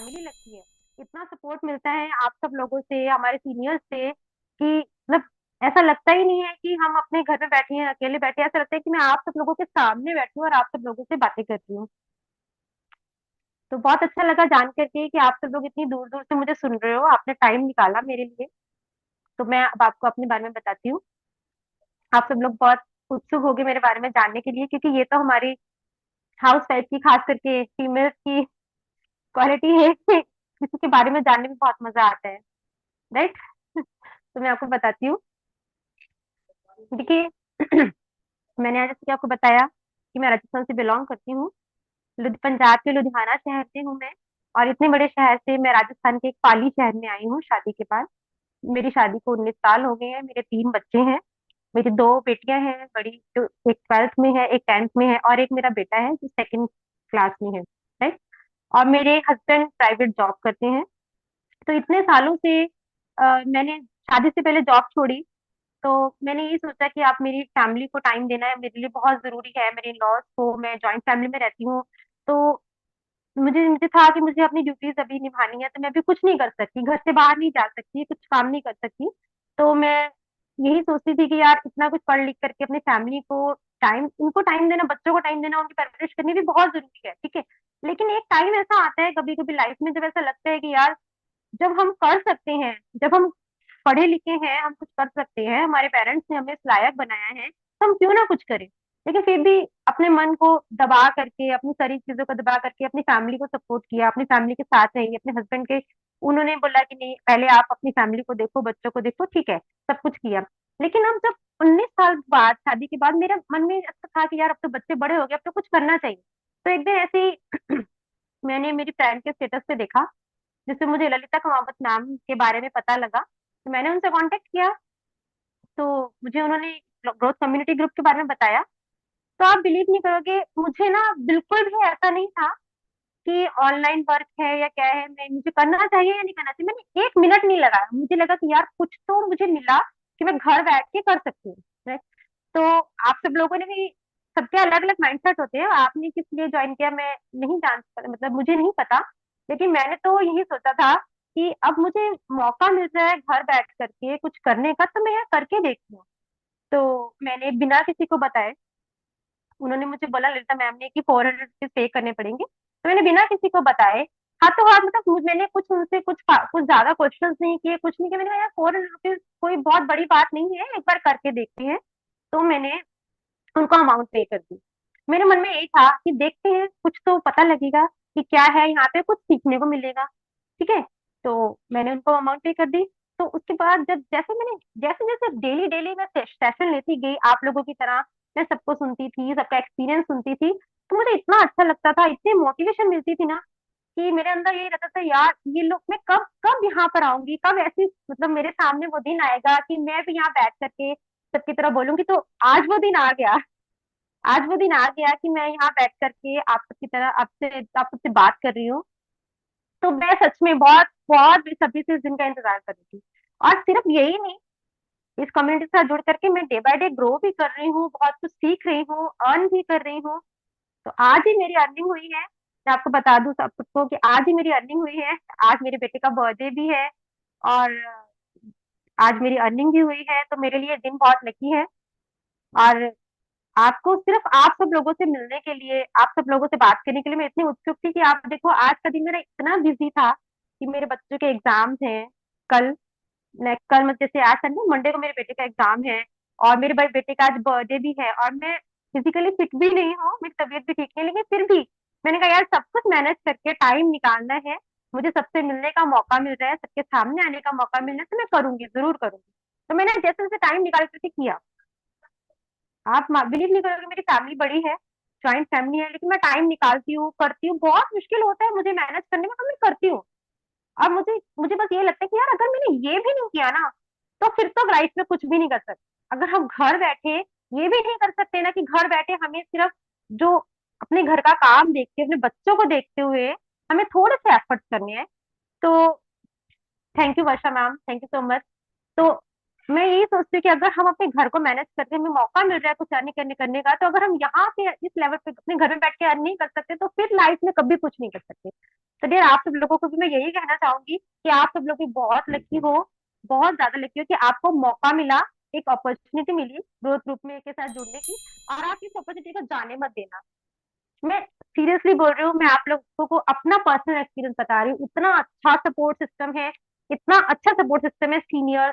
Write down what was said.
Family लगती है। इतना सपोर्ट मिलता है आप सब लोगों से, हमारे सीनियर्स से, कि मतलब ऐसा लगता ही नहीं है कि हम अपने घर में बैठे हैं, अकेले बैठे हैं। ऐसा लगता है कि मैं आप सब लोगों के सामने बैठी हूँ और आप सब लोगों से बातें कर रही हूँ। तो बहुत अच्छा लगा जान करके कि आप सब लोग इतनी दूर दूर से मुझे सुन रहे हो, आपने टाइम निकाला मेरे लिए। तो मैं अब आपको अपने बारे में बताती हूँ। आप सब लोग बहुत उत्सुक होगे मेरे बारे में जानने के लिए, क्योंकि ये तो हमारी हाउस वाइफ की, खास करके फीमेल्स की क्वालिटी है कि किसी के बारे में जानने में बहुत मजा आता है, राइट। तो मैं आपको बताती हूँ। देखिए, मैंने आज जैसे कि आपको बताया कि मैं राजस्थान से बिलोंग करती हूँ। पंजाब के लुधियाना शहर से हूँ मैं। और इतने बड़े शहर से मैं राजस्थान के एक पाली शहर में आई हूँ शादी के बाद। मेरी शादी को 19 साल हो गए हैं, मेरे 3 बच्चे हैं। मेरी 2 बेटियां हैं, बड़ी जो एक 12th में है, एक 10th में है, और एक मेरा बेटा है जो 2nd क्लास में है, राइट। और मेरे हस्बैंड प्राइवेट जॉब करते हैं। तो इतने सालों से मैंने शादी से पहले जॉब छोड़ी। तो मैंने ये सोचा कि आप, मेरी फैमिली को टाइम देना है मेरे लिए बहुत जरूरी है, मेरे लॉस को, मैं जॉइंट फैमिली में रहती हूँ। तो मुझे मुझे था कि मुझे अपनी ड्यूटीज अभी निभानी है, तो मैं अभी कुछ नहीं कर सकती, घर से बाहर नहीं जा सकती, कुछ काम नहीं कर सकती। तो मैं यही सोचती थी कि यार इतना कुछ पढ़ लिख करके अपनी फैमिली को टाइम, उनको टाइम देना, बच्चों को टाइम देना, उनकी परवरिश करनी भी बहुत जरूरी है, ठीक है। लेकिन एक टाइम ऐसा आता है कभी कभी लाइफ में जब ऐसा लगता है कि यार, जब हम कर सकते हैं, जब हम पढ़े लिखे हैं, हम कुछ कर सकते हैं, हमारे पेरेंट्स ने हमें इस लायक बनाया है, तो हम क्यों ना कुछ करें। लेकिन फिर भी अपने मन को दबा करके, अपनी सारी चीजों को दबा करके अपनी फैमिली को सपोर्ट किया, अपनी फैमिली के साथ रही, अपने हस्बैंड के, उन्होंने बोला कि नहीं, पहले आप अपनी फैमिली को देखो, बच्चों को देखो, ठीक है, सब कुछ किया। लेकिन अब जब 19 साल बाद, शादी के बाद, मेरे मन में ऐसा था कि यार अब तो बच्चे बड़े हो गए, अब तो कुछ करना चाहिए। तो एक दिन ऐसे ही मैंने मेरी फ्रेंड के स्टेटस पे देखा, जिससे मुझे ललिता कमावत मैम के बारे में पता लगा। तो मैंने उनसे कांटेक्ट किया। तो मुझे उन्होंने ग्रोथ कम्युनिटी ग्रुप के बारे में बताया। तो आप बिलीव नहीं करोगे, मुझे ना बिल्कुल भी ऐसा नहीं था कि ऑनलाइन वर्क है या क्या है, मैं, मुझे करना चाहिए या नहीं करना चाहिए। मैंने 1 मिनट नहीं लगाया, मुझे लगा कि यार कुछ तो मुझे मिला कि मैं घर बैठ के कर सकती हूँ, right? तो आप सब लोगों ने भी, सबके अलग अलग माइंडसेट होते हैं, आपने किस लिए ज्वाइन किया मैं नहीं जान, मतलब मुझे नहीं पता। लेकिन मैंने तो यही सोचा था कि अब मुझे मौका मिल रहा है घर बैठ करके कुछ करने का, तो मैं यहाँ करके देखती हूँ। तो मैंने बिना किसी को बताए, उन्होंने मुझे बोला ललिता मैम ने कि 400 रुपीज पे करने पड़ेंगे, तो मैंने बिना किसी को बताए, हाथों हाथ, मतलब मैंने कुछ उनसे कुछ ज्यादा क्वेश्चंस नहीं किए, कुछ नहीं किया। मैंने कहा यार 400 रुपीज कोई बहुत बड़ी बात नहीं है, एक बार करके देखते हैं। तो मैंने उनको अमाउंट पे कर दी। मेरे मन में यही था कि देखते हैं, कुछ तो पता लगेगा कि क्या है यहाँ पे, कुछ सीखने को मिलेगा, ठीक है। तो मैंने उनको अमाउंट पे कर दी। तो उसके बाद जब जैसे जैसे डेली डेली मैं सेशन लेती गई आप लोगों की तरह, मैं सबको सुनती थी, सबका एक्सपीरियंस सुनती थी, तो मुझे इतना अच्छा लगता था, इतनी मोटिवेशन मिलती थी ना, कि मेरे अंदर यही रहता था यार, ये लोग, मैं कब कब यहाँ पर आऊंगी, कब ऐसी, मतलब मेरे सामने वो दिन आएगा कि मैं भी यहाँ बैठ करके सबकी तरह बोलूंगी। तो आज वो दिन आ गया। आज वो दिन आ गया कि मैं यहाँ बैठ करके आप सबकी तरह आप सबसे बात कर रही हूँ। तो मैं सच में बहुत बहुत बेसब्री से इस दिन का इंतजार कर रही थी। और सिर्फ यही नहीं, इस कम्युनिटी के साथ जुड़ करके मैं डे बाय डे ग्रो भी कर रही हूँ, बहुत कुछ सीख रही हूँ, अर्न भी कर रही हूँ। तो आज ही मेरी अर्निंग हुई है, मैं आपको बता दूं सब सबको कि आज ही मेरी अर्निंग हुई है। आज मेरे बेटे का बर्थडे भी है, और आज मेरी अर्निंग भी हुई है, तो मेरे लिए दिन बहुत लकी है। और आपको, सिर्फ आप सब लोगों से मिलने के लिए, आप सब लोगों से बात करने के लिए मैं इतनी उत्सुक थी कि आप देखो, आज का दिन मेरा इतना बिजी था कि मेरे बच्चों के एग्जाम्स हैं कल। कल मतलब जैसे आज संडे, मंडे को मेरे बेटे का एग्जाम है, और मेरे भाई बेटे का आज बर्थडे भी है, और मैं फिजिकली फिट भी नहीं हूँ, मेरी तबीयत भी ठीक नहीं, लेकिन फिर भी मैंने कहा यार सब कुछ मैनेज करके टाइम निकालना है, मुझे सबसे मिलने का मौका मिल रहा है, सबके सामने आने का मौका मिल रहा है, तो मैं करूंगी, जरूर करूंगी। तो मैंने जैसे जैसे टाइम निकाल करके किया। आप बिलीव नहीं करोगे, मेरी फैमिली बड़ी है, जॉइंट फैमिली है, लेकिन मैं टाइम निकालती हूँ, करती हूँ, बहुत मुश्किल होता है मुझे मैनेज करने में, पर मैं करती हूँ। अब मुझे मुझे बस ये लगता है कि यार अगर मैंने ये भी नहीं किया ना, तो फिर तो लाइफ में कुछ भी नहीं कर सकते। अगर हम घर बैठे ये भी नहीं कर सकते ना, कि घर बैठे हमें सिर्फ जो अपने घर का काम देखते, अपने बच्चों को देखते हुए हमें थोड़े से एफर्ट्स करने हैं। तो thank you Varsha ma'am, thank you so much. तो मैं यही सोचती हूँ कि अगर हम अपने घर को मैनेज करके हमें मौका मिल रहा है कुछ अर्निंग करने करने का, तो अगर हम यहाँ पे इस लेवल पे अपने घर में बैठ के अर्न नहीं कर सकते तो फिर लाइफ में कभी कुछ नहीं कर सकते। तो डियर, आप सब लोगों को भी मैं यही कहना चाहूंगी कि आप सब लोग भी बहुत लकी हो, बहुत ज्यादा लकी हो कि आपको मौका मिला, एक अपॉर्चुनिटी मिली ग्रोथ ग्रुप में के साथ जुड़ने की। और आप इस अपॉर्चुनिटी को जाने मत देना। मैं सीरियसली बोल रही हूँ, मैं आप लोगों को अपना पर्सनल एक्सपीरियंस बता रही हूँ, इतना अच्छा सपोर्ट सिस्टम है, इतना अच्छा सपोर्ट सिस्टम है सीनियर